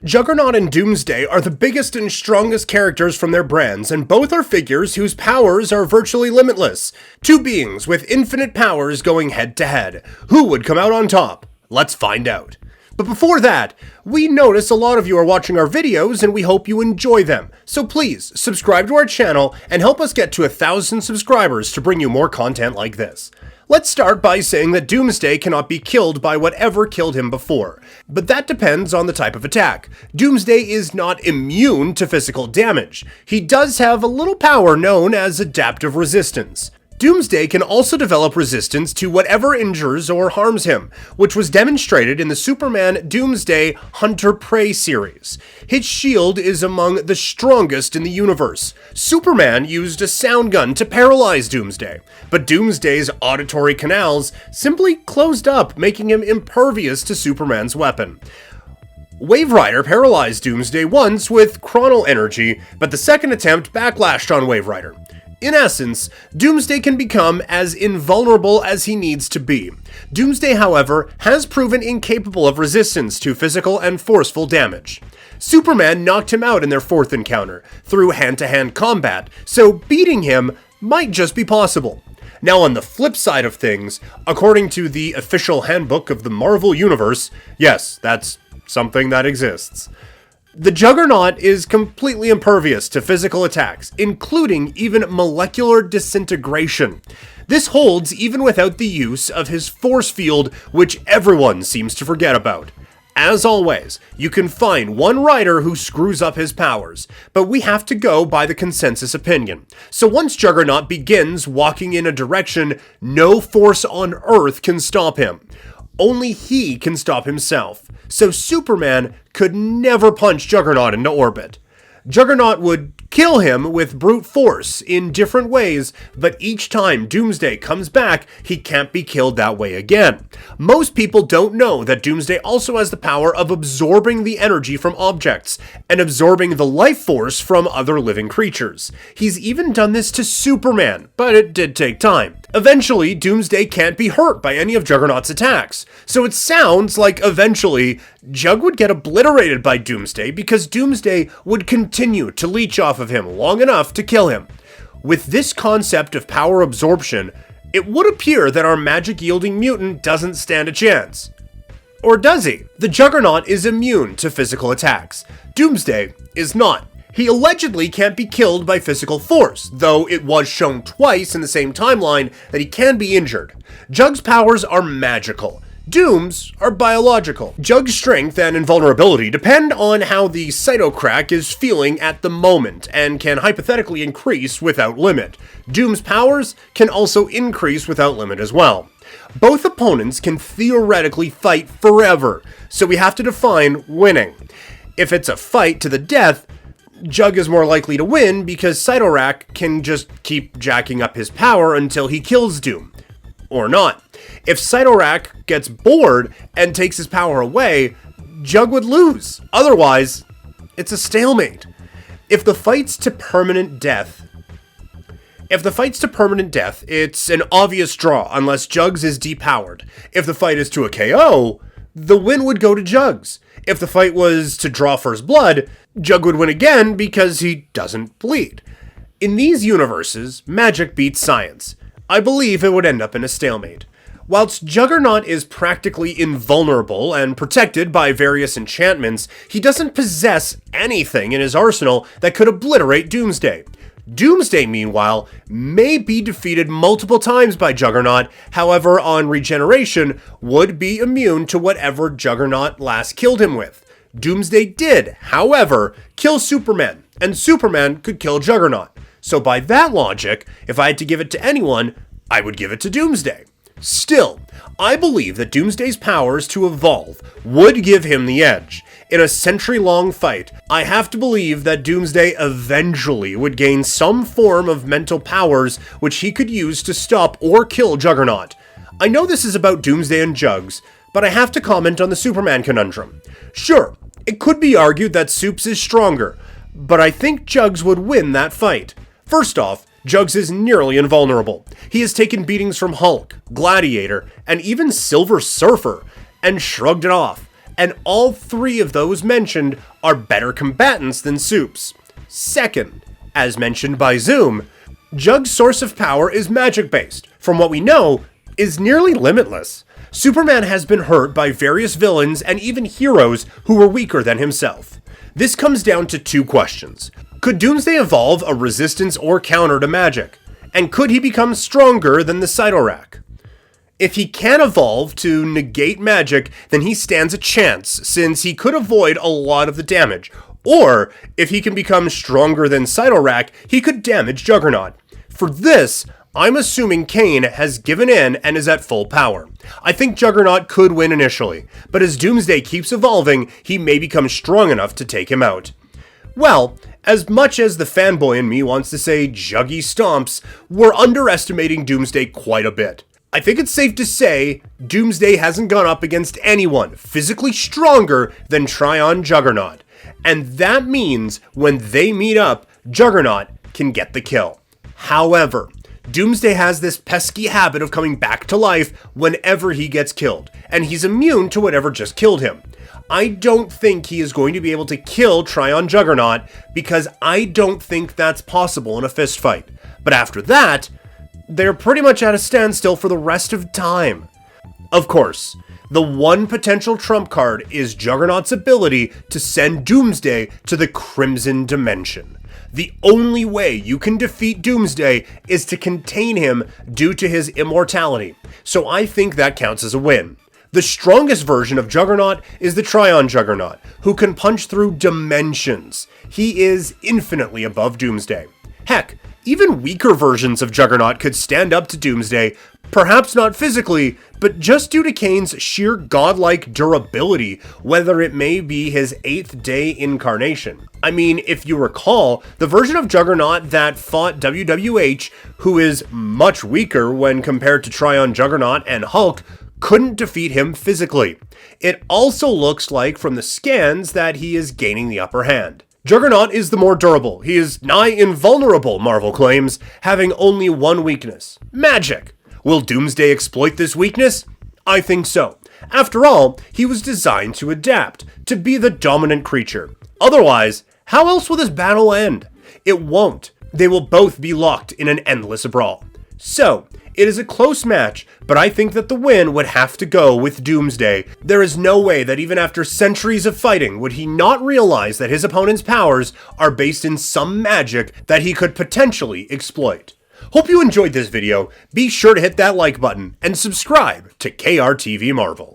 Juggernaut and Doomsday are the biggest and strongest characters from their brands, and both are figures whose powers are virtually limitless. Two beings with infinite powers going head to head. Who would come out on top? Let's find out. But before that, we notice a lot of you are watching our videos and we hope you enjoy them. So please, subscribe to our channel and help us get to 1,000 subscribers to bring you more content like this. Let's start by saying that Doomsday cannot be killed by whatever killed him before, but that depends on the type of attack. Doomsday is not immune to physical damage. He does have a little power known as adaptive resistance. Doomsday can also develop resistance to whatever injures or harms him, which was demonstrated in the Superman Doomsday Hunter-Prey series. His shield is among the strongest in the universe. Superman used a sound gun to paralyze Doomsday, but Doomsday's auditory canals simply closed up, making him impervious to Superman's weapon. Wave Rider paralyzed Doomsday once with chronal energy, but the second attempt backlashed on Wave Rider. In essence, Doomsday can become as invulnerable as he needs to be. Doomsday, however, has proven incapable of resistance to physical and forceful damage. Superman knocked him out in their fourth encounter, through hand-to-hand combat, so beating him might just be possible. Now on the flip side of things, according to the official handbook of the Marvel Universe, yes, that's something that exists, the Juggernaut is completely impervious to physical attacks, including even molecular disintegration. This holds even without the use of his force field, which everyone seems to forget about. As always, you can find one writer who screws up his powers, but we have to go by the consensus opinion. So once Juggernaut begins walking in a direction, no force on Earth can stop him. Only he can stop himself, so Superman could never punch Juggernaut into orbit. Juggernaut would kill him with brute force in different ways, but each time Doomsday comes back, he can't be killed that way again. Most people don't know that Doomsday also has the power of absorbing the energy from objects, and absorbing the life force from other living creatures. He's even done this to Superman, but it did take time. Eventually, Doomsday can't be hurt by any of Juggernaut's attacks, so it sounds like eventually Jug would get obliterated by Doomsday because Doomsday would continue to leech off of him long enough to kill him. With this concept of power absorption, it would appear that our magic-yielding mutant doesn't stand a chance. Or does he? The Juggernaut is immune to physical attacks. Doomsday is not. He allegedly can't be killed by physical force, though it was shown twice in the same timeline that he can be injured. Jug's powers are magical. Doom's are biological. Jug's strength and invulnerability depend on how the cytocrack is feeling at the moment, and can hypothetically increase without limit. Doom's powers can also increase without limit as well. Both opponents can theoretically fight forever, so we have to define winning. If it's a fight to the death, Jug is more likely to win because Cytocrack can just keep jacking up his power until he kills Doom. Or not. If Cytocrack gets bored and takes his power away, Jug would lose. Otherwise, it's a stalemate. If the fight's to permanent death, it's an obvious draw unless Jugs is depowered. If the fight is to a KO, the win would go to Jugs. If the fight was to draw first blood, Jug would win again because he doesn't bleed. In these universes, magic beats science. I believe it would end up in a stalemate. Whilst Juggernaut is practically invulnerable and protected by various enchantments, he doesn't possess anything in his arsenal that could obliterate Doomsday. Doomsday, meanwhile, may be defeated multiple times by Juggernaut, however, on regeneration, would be immune to whatever Juggernaut last killed him with. Doomsday did, however, kill Superman, and Superman could kill Juggernaut. So by that logic, if I had to give it to anyone, I would give it to Doomsday. Still, I believe that Doomsday's powers to evolve would give him the edge. In a century-long fight, I have to believe that Doomsday eventually would gain some form of mental powers which he could use to stop or kill Juggernaut. I know this is about Doomsday and Jugs, but I have to comment on the Superman conundrum. Sure, it could be argued that Supes is stronger, but I think Jugs would win that fight. First off, Jugs is nearly invulnerable. He has taken beatings from Hulk, Gladiator, and even Silver Surfer, and shrugged it off. and all 3 of those mentioned are better combatants than Supes. Second, as mentioned by Zoom, Jug's source of power is magic-based. From what we know, is nearly limitless. Superman has been hurt by various villains and even heroes who were weaker than himself. This comes down to 2 questions. Could Doomsday evolve a resistance or counter to magic? And could he become stronger than the Cyttorak? If he can evolve to negate magic, then he stands a chance, since he could avoid a lot of the damage. Or, if he can become stronger than Cyttorak, he could damage Juggernaut. For this, I'm assuming Kane has given in and is at full power. I think Juggernaut could win initially, but as Doomsday keeps evolving, he may become strong enough to take him out. Well, as much as the fanboy in me wants to say Juggy stomps, we're underestimating Doomsday quite a bit. I think it's safe to say Doomsday hasn't gone up against anyone physically stronger than Tryon Juggernaut. And that means when they meet up, Juggernaut can get the kill. However, Doomsday has this pesky habit of coming back to life whenever he gets killed, and he's immune to whatever just killed him. I don't think he is going to be able to kill Tryon Juggernaut, because I don't think that's possible in a fist fight. But after that, they're pretty much at a standstill for the rest of time. Of course, the one potential trump card is Juggernaut's ability to send Doomsday to the Crimson Dimension. The only way you can defeat Doomsday is to contain him due to his immortality, so I think that counts as a win. The strongest version of Juggernaut is the Tryon Juggernaut, who can punch through dimensions. He is infinitely above Doomsday. Heck, even weaker versions of Juggernaut could stand up to Doomsday, perhaps not physically, but just due to Kane's sheer godlike durability, whether it may be his 8th day incarnation. I mean, if you recall, the version of Juggernaut that fought WWH, who is much weaker when compared to Tryon Juggernaut and Hulk, couldn't defeat him physically. It also looks like from the scans that he is gaining the upper hand. Juggernaut is the more durable. He is nigh invulnerable, Marvel claims, having only one weakness: magic. Will Doomsday exploit this weakness? I think so. After all, he was designed to adapt, to be the dominant creature. Otherwise, how else will this battle end? It won't. They will both be locked in an endless brawl. So, it is a close match, but I think that the win would have to go with Doomsday. There is no way that even after centuries of fighting would he not realize that his opponent's powers are based in some magic that he could potentially exploit. Hope you enjoyed this video. Be sure to hit that like button and subscribe to KRTV Marvel.